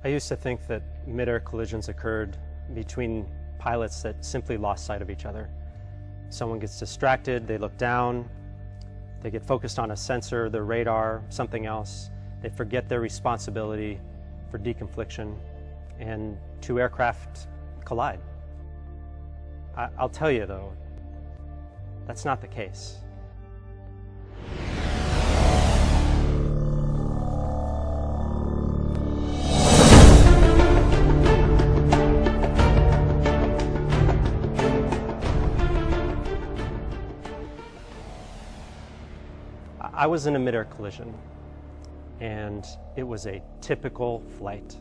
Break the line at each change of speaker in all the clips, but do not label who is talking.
I used to think that mid-air collisions occurred between pilots that simply lost sight of each other. Someone gets distracted, they look down, they get focused on a sensor, their radar, something else. They forget their responsibility for deconfliction, and two aircraft collide. I'll tell you though, that's not the case. I was in a mid-air collision, and it was a typical flight.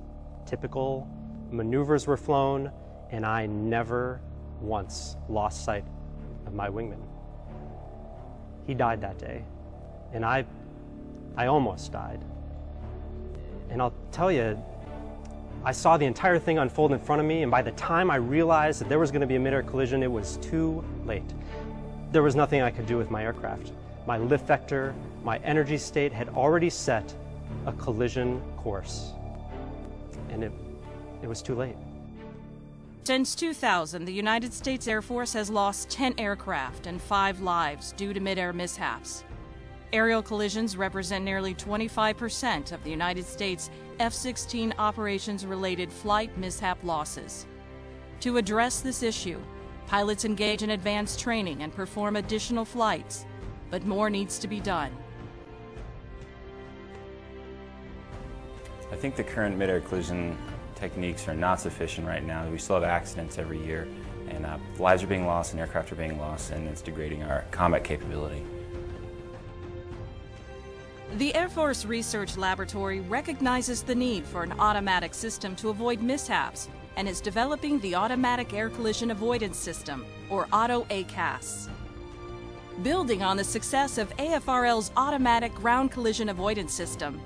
Typical maneuvers were flown, and I never once lost sight of my wingman. He died that day, and I almost died. And I'll tell you, I saw the entire thing unfold in front of me, and by the time I realized that there was going to be a mid-air collision, it was too late. There was nothing I could do with my aircraft. My lift vector, my energy state had already set a collision course, and it was too late.
Since 2000, the United States Air Force has lost 10 aircraft and 5 lives due to mid-air mishaps. Aerial collisions represent nearly 25% of the United States F-16 operations-related flight mishap losses. To address this issue, pilots engage in advanced training and perform additional flights, but more needs to be done.
I think the current mid-air collision techniques are not sufficient right now. We still have accidents every year, and lives are being lost and aircraft are being lost, and it's degrading our combat capability.
The Air Force Research Laboratory recognizes the need for an automatic system to avoid mishaps and is developing the Automatic Air Collision Avoidance System, or ACAS. Building on the success of AFRL's Automatic Ground Collision Avoidance System,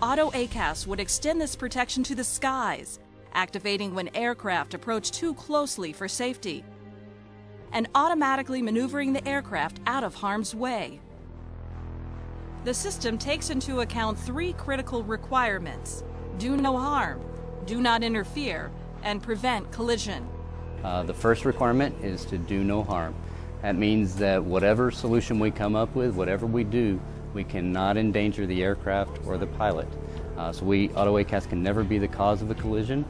ACAS would extend this protection to the skies, activating when aircraft approach too closely for safety, and automatically maneuvering the aircraft out of harm's way. The system takes into account 3 critical requirements: do no harm, do not interfere, and prevent collision.
The first requirement is to do no harm. That means that whatever solution we come up with, whatever we do, we cannot endanger the aircraft or the pilot. So ACAS can never be the cause of a collision.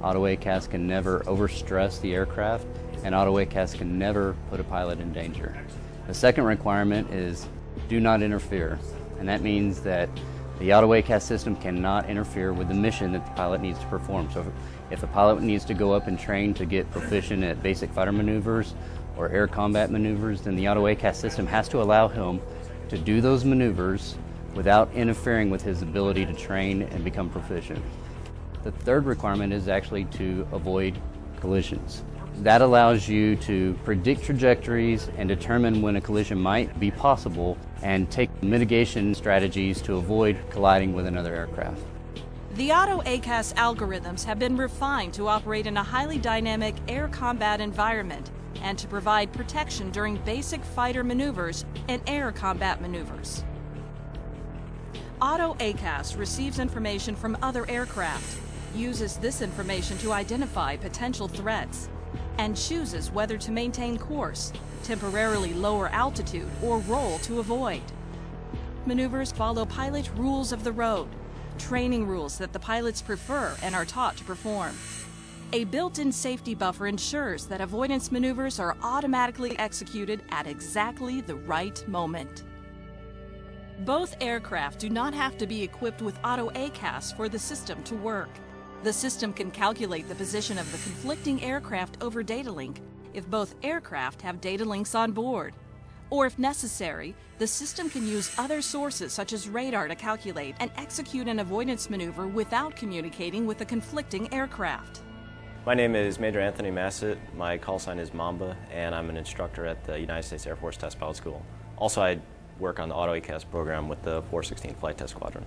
ACAS can never overstress the aircraft, and ACAS can never put a pilot in danger. The second requirement is do not interfere, and that means that the ACAS system cannot interfere with the mission that the pilot needs to perform. So if a pilot needs to go up and train to get proficient at basic fighter maneuvers or air combat maneuvers, then the ACAS system has to allow him to do those maneuvers without interfering with his ability to train and become proficient. The third requirement is actually to avoid collisions. That allows you to predict trajectories and determine when a collision might be possible and take mitigation strategies to avoid colliding with another aircraft.
The ACAS algorithms have been refined to operate in a highly dynamic air combat environment and to provide protection during basic fighter maneuvers and air combat maneuvers. ACAS receives information from other aircraft, uses this information to identify potential threats, and chooses whether to maintain course, temporarily lower altitude, or roll to avoid. Maneuvers follow pilot rules of the road, training rules that the pilots prefer and are taught to perform. A built-in safety buffer ensures that avoidance maneuvers are automatically executed at exactly the right moment. Both aircraft do not have to be equipped with ACAS for the system to work. The system can calculate the position of the conflicting aircraft over data link if both aircraft have data links on board. Or if necessary, the system can use other sources such as radar to calculate and execute an avoidance maneuver without communicating with the conflicting aircraft.
My name is Major Anthony Massett. My call sign is Mamba, and I'm an instructor at the United States Air Force Test Pilot School. Also, I work on the ACAS program with the 416 Flight Test Squadron.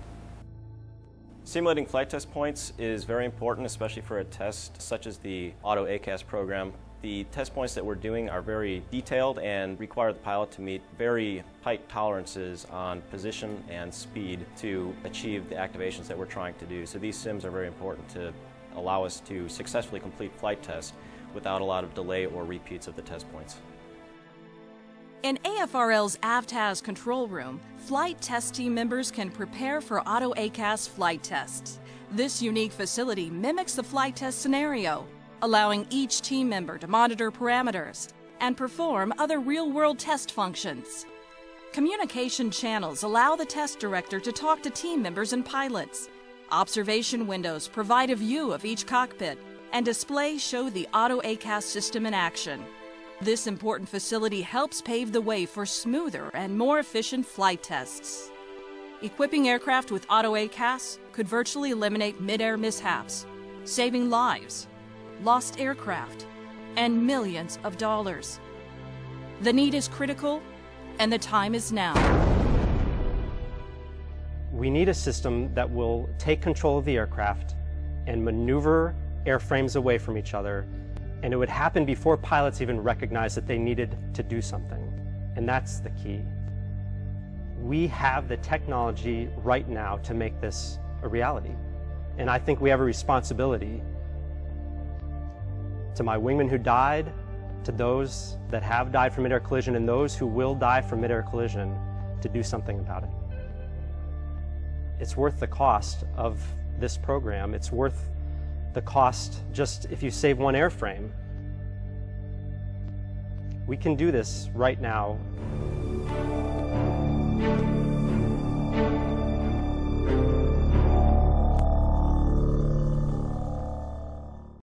Simulating flight test points is very important, especially for a test such as the ACAS program. The test points that we're doing are very detailed and require the pilot to meet very tight tolerances on position and speed to achieve the activations that we're trying to do. So these sims are very important to allow us to successfully complete flight tests without a lot of delay or repeats of the test points.
In AFRL's AVTAS control room, flight test team members can prepare for auto ACAS flight tests. This unique facility mimics the flight test scenario, allowing each team member to monitor parameters and perform other real-world test functions. Communication channels allow the test director to talk to team members and pilots. Observation windows provide a view of each cockpit, and displays show the auto ACAS system in action. This important facility helps pave the way for smoother and more efficient flight tests. Equipping aircraft with auto ACAS could virtually eliminate mid-air mishaps, saving lives, lost aircraft, and millions of dollars. The need is critical, and the time is now.
We need a system that will take control of the aircraft and maneuver airframes away from each other, and it would happen before pilots even recognized that they needed to do something. And that's the key. We have the technology right now to make this a reality. And I think we have a responsibility to my wingmen who died, to those that have died from mid-air collision, and those who will die from mid-air collision, to do something about it. It's worth the cost of this program. It's worth the cost just if you save one airframe. We can do this right now.